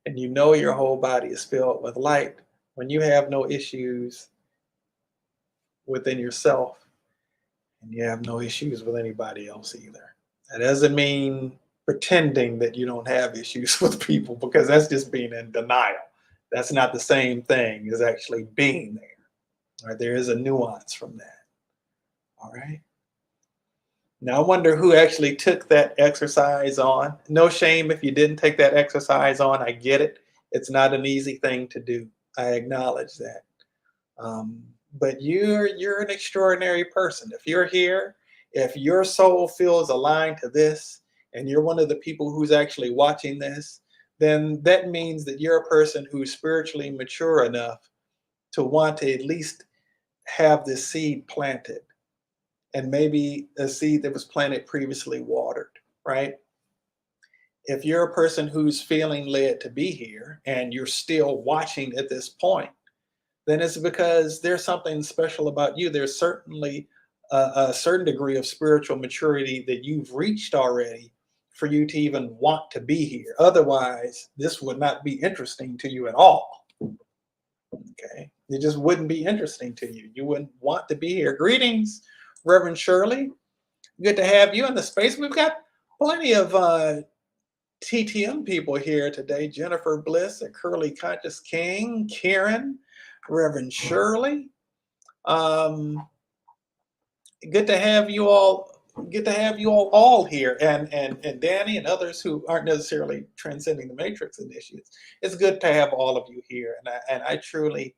you know your whole body is filled with light when you have no issues within yourself and you have no issues with anybody else either. That doesn't mean pretending that you don't have issues with people, because that's just being in denial. That's not the same thing as actually being there. All right, there is a nuance from that. All right. Now, I wonder who actually took that exercise on. No shame if you didn't take that exercise on. I get it. It's not an easy thing to do. I acknowledge that. But you're an extraordinary person. If you're here, if your soul feels aligned to this, and you're one of the people who's actually watching this, then that means that you're a person who's spiritually mature enough to want to at least have this seed planted, and maybe a seed that was planted previously watered, right? If you're a person who's feeling led to be here and you're still watching at this point, then it's because there's something special about you. There's certainly a certain degree of spiritual maturity that you've reached already for you to even want to be here. Otherwise, this would not be interesting to you at all. Okay. It just wouldn't be interesting to you. You wouldn't want to be here. Greetings, Reverend Shirley. Good to have you in the space. We've got plenty of TTM people here today. Jennifer Bliss, a Curly Conscious King, Karen, Reverend Shirley. Good to have you all get to have you all here, and Danny and others who aren't necessarily Transcending the Matrix initiates. It's good to have all of you here, and I truly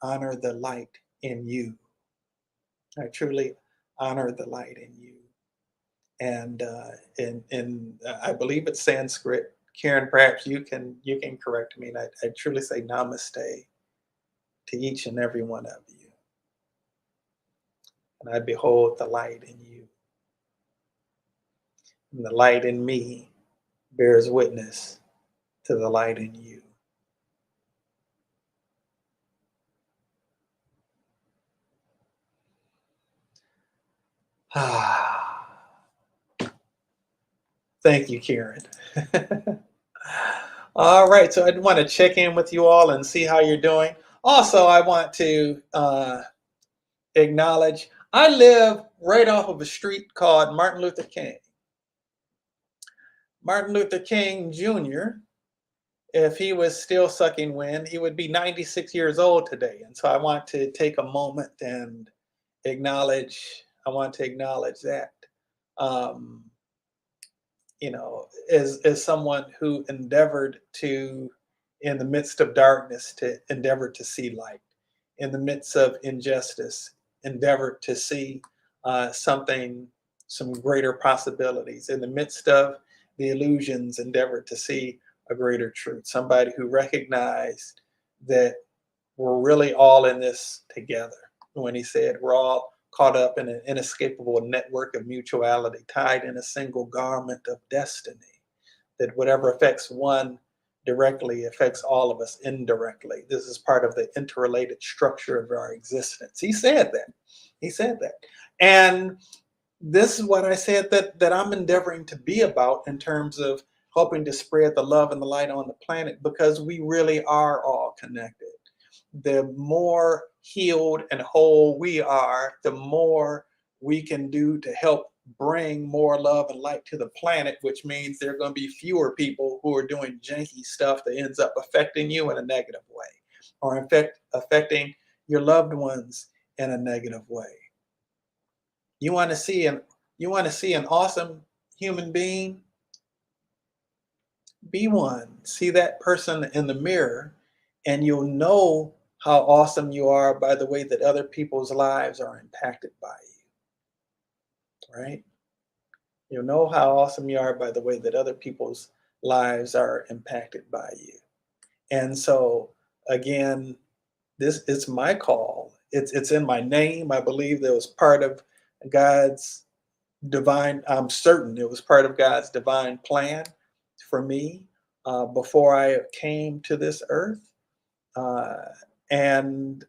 honor the light in you. I truly honor the light in you, and I believe it's Sanskrit. Karen, perhaps you can correct me, and I truly say namaste to each and every one of you, and I behold the light in you, and the light in me bears witness to the light in you. Thank you, Karen. All right, so I want to check in with you all and see how you're doing. Also, I want to acknowledge I live right off of a street called Martin Luther King. Martin Luther King Jr., if he was still sucking wind, he would be 96 years old today. And so I want to take a moment and I want to acknowledge that. Um, as someone who endeavored to, in the midst of darkness, to endeavor to see light, in the midst of injustice, endeavor to see some greater possibilities, in the midst of the illusions, endeavor to see a greater truth. Somebody who recognized that we're really all in this together. When he said we're all caught up in an inescapable network of mutuality, tied in a single garment of destiny, that whatever affects one directly affects all of us indirectly. This is part of the interrelated structure of our existence. He said that. He said that. And this is what I said that I'm endeavoring to be about in terms of helping to spread the love and the light on the planet, because we really are all connected. The more healed and whole we are, the more we can do to help bring more love and light to the planet, which means there are going to be fewer people who are doing janky stuff that ends up affecting you in a negative way, or in fact affecting your loved ones in a negative way. You want to see an awesome human being? Be one. See that person in the mirror, and you'll know how awesome you are by the way that other people's lives are impacted by you, right? You'll know how awesome you are by the way that other people's lives are impacted by you. And so, again, this it's my call. It's in my name. I believe that was part of God's divine. I'm certain it was part of God's divine plan for me before I came to this earth. And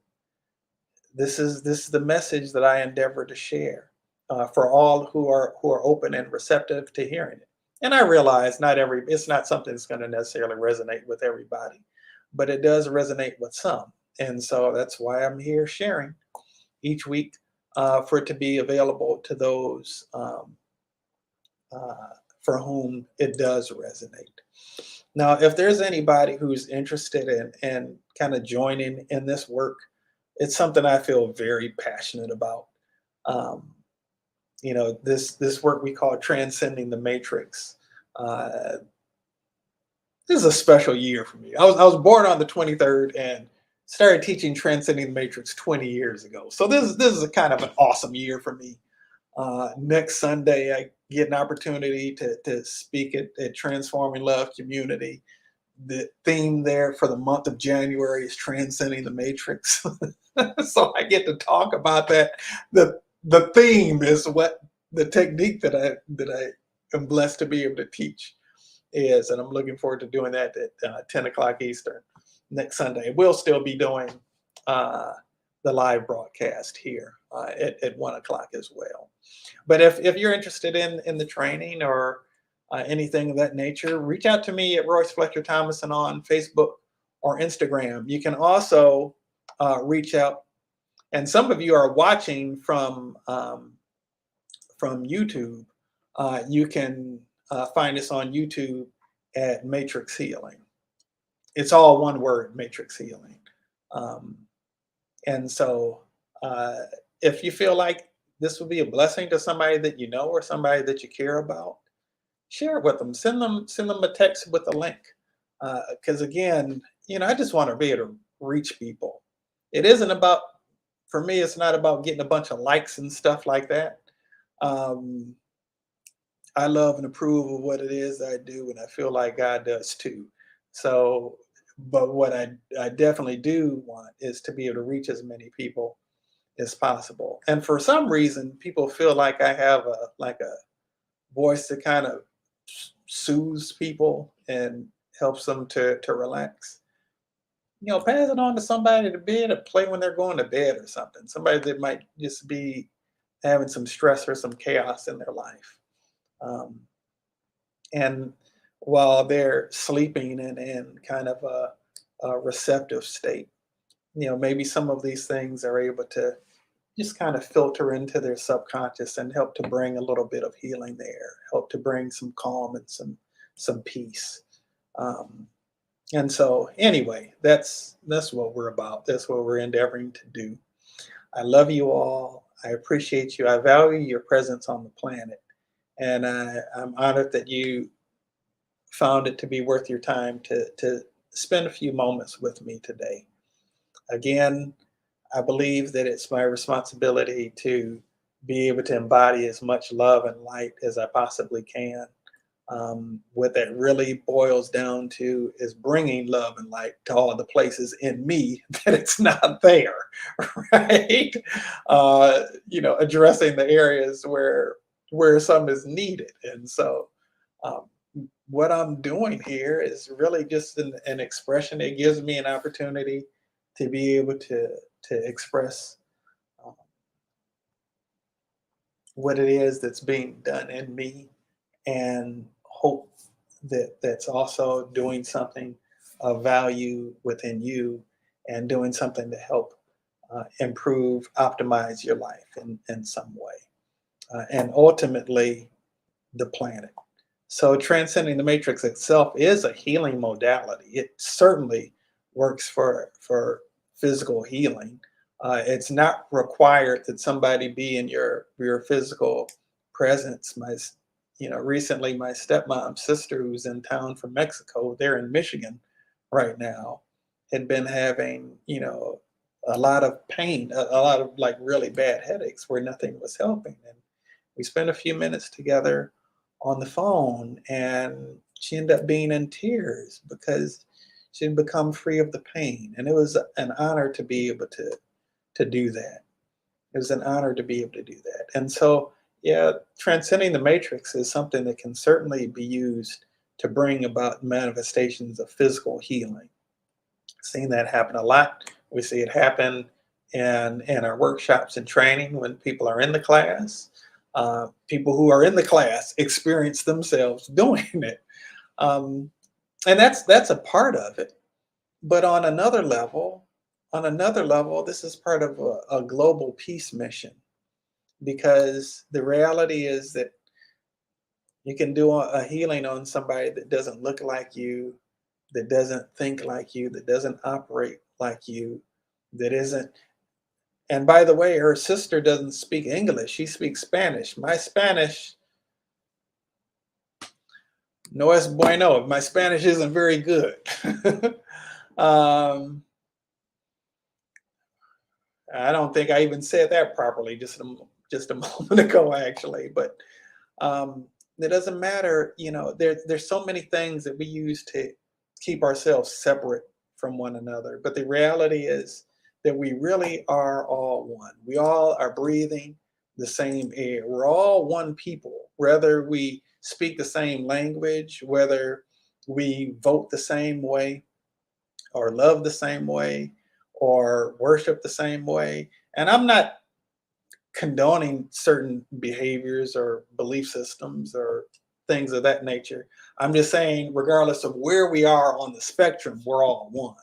this is the message that I endeavor to share for all who are open and receptive to hearing it. And I realize it's not something that's going to necessarily resonate with everybody, but it does resonate with some. And so that's why I'm here sharing each week for it to be available to those for whom it does resonate. Now, if there's anybody who's interested in kind of joining in this work, it's something I feel very passionate about. Um, this work we call Transcending the Matrix. Uh, this is a special year for me. I was born on the 23rd and started teaching Transcending the Matrix 20 years ago. So this is a kind of an awesome year for me. Next Sunday, I get an opportunity to speak at Transforming Love Community. The theme there for the month of January is Transcending the Matrix. So I get to talk about that. The theme is what the technique that I am blessed to be able to teach is, and I'm looking forward to doing that at 10 o'clock Eastern next Sunday. We'll still be doing the live broadcast here at 1 o'clock as well. But if you're interested in the training or anything of that nature, reach out to me at Royce Fletcher Thomason on Facebook or Instagram. You can also reach out, and some of you are watching from YouTube. You can find us on YouTube at Matrix Healing. It's all one word, Matrix Healing. And so if you feel like this will be a blessing to somebody that you know or somebody that you care about, share it with them. Send them a text with a link. Because again, I just want to be able to reach people. It isn't about, for me, it's not about getting a bunch of likes and stuff like that. Um, I love and approve of what it is I do, and I feel like God does too. So, but what I definitely do want is to be able to reach as many people as possible. And for some reason, people feel like I have a voice that kind of soothes people and helps them to relax. Pass it on to somebody to be able to play when they're going to bed or something. Somebody that might just be having some stress or some chaos in their life. Um, and while they're sleeping and in kind of a receptive state, maybe some of these things are able to just kind of filter into their subconscious and help to bring a little bit of healing there, help to bring some calm and some peace. Um, and so anyway, that's what we're about. That's what we're endeavoring to do. I love you all. I appreciate you. I value your presence on the planet. And I'm honored that you found it to be worth your time to spend a few moments with me today. Again, I believe that it's my responsibility to be able to embody as much love and light as I possibly can. What that really boils down to is bringing love and light to all the places in me that it's not there, right? Addressing the areas where some is needed, and so um, what I'm doing here is really just an expression. It gives me an opportunity to be able to express um, what it is that's being done in me, and hope that that's also doing something of value within you and doing something to help improve, optimize your life in some way, and ultimately the planet. So, transcending the matrix itself is a healing modality. It certainly works for physical healing. It's not required that somebody be in your physical presence. Recently, my stepmom's sister, who's in town from Mexico, they're in Michigan right now, had been having a lot of pain, a lot of like really bad headaches where nothing was helping, and we spent a few minutes together on the phone, and she ended up being in tears because she had become free of the pain, and it was an honor to be able to do that. It was an honor to be able to do that. And so, yeah, transcending the matrix is something that can certainly be used to bring about manifestations of physical healing. Seen that happen a lot. We see it happen in our workshops and training when people are in the class. People who are in the class experience themselves doing it, um, and that's a part of it. But on another level, this is part of a global peace mission, because the reality is that you can do a healing on somebody that doesn't look like you, that doesn't think like you, that doesn't operate like you, that isn't. And by the way, her sister doesn't speak English, she speaks Spanish. My Spanish, no es bueno. My Spanish isn't very good. um, I don't think I even said that properly just a moment ago, actually. But um, it doesn't matter. There's so many things that we use to keep ourselves separate from one another. But the reality is that we really are all one. We all are breathing the same air. We're all one people, whether we speak the same language, whether we vote the same way, or love the same way, or worship the same way. And I'm not condoning certain behaviors or belief systems or things of that nature. I'm just saying, regardless of where we are on the spectrum, we're all one.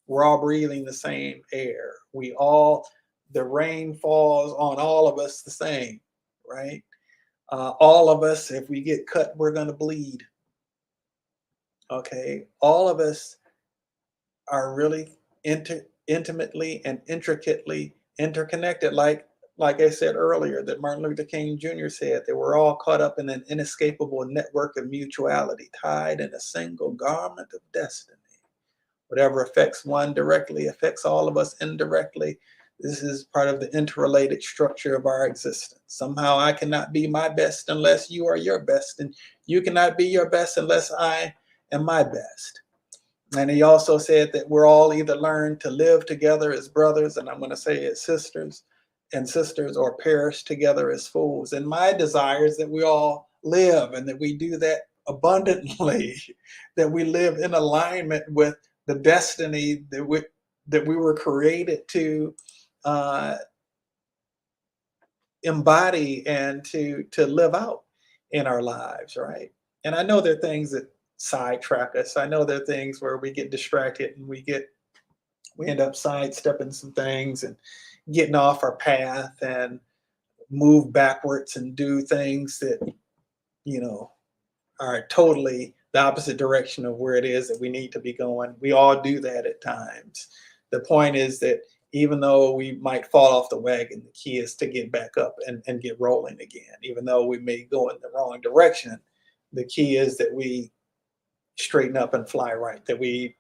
We're all breathing the same air. The rain falls on all of us the same, right? All of us, if we get cut, we're going to bleed. Okay. All of us are really intimately and intricately interconnected, like like I said earlier, that Martin Luther King Jr. said, that we're all caught up in an inescapable network of mutuality, tied in a single garment of destiny. Whatever affects one directly affects all of us indirectly. This is part of the interrelated structure of our existence. Somehow I cannot be my best unless you are your best, and you cannot be your best unless I am my best. And he also said that we're all either learn to live together as brothers, and I'm going to say as sisters, or perish together as fools. And my desire is that we all live, and that we do that abundantly, that we live in alignment with the destiny that we were created to uh, embody and to live out in our lives, right? And I know there are things that sidetrack us. I know there are things where we get distracted and we end up sidestepping some things and getting off our path and move backwards and do things that you know are totally the opposite direction of where it is that we need to be going. We all do that at times. The point is that even though we might fall off the wagon, the key is to get back up and get rolling again. Even though we may go in the wrong direction, the key is that we straighten up and fly right, that we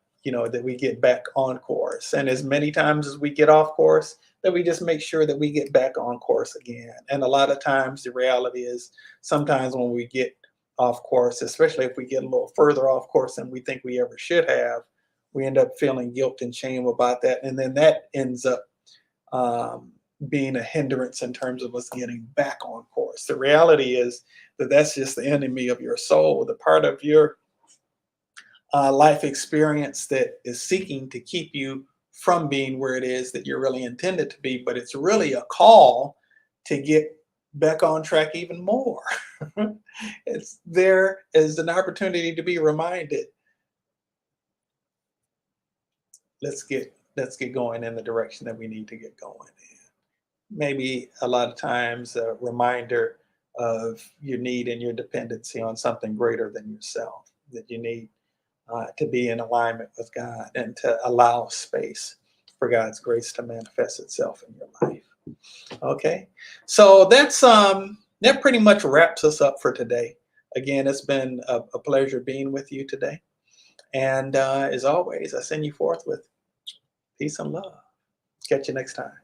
get back on course. And as many times as we get off course, that we just make sure that we get back on course again. And a lot of times the reality is sometimes when we get off course, especially if we get a little further off course than we think we ever should have, we end up feeling guilt and shame about that. And then that ends up um, being a hindrance in terms of us getting back on course. The reality is that that's just the enemy of your soul, the part of your life experience that is seeking to keep you from being where it is that you're really intended to be. But it's really a call to get back on track even more. It's there as an opportunity to be reminded. Let's get going in the direction that we need to get going in. Maybe a lot of times a reminder of your need and your dependency on something greater than yourself, that you need to be in alignment with God and to allow space for God's grace to manifest itself in your life. Okay, so that pretty much wraps us up for today. Again, it's been a pleasure being with you today, and as always, I send you forth with peace and love. Catch you next time.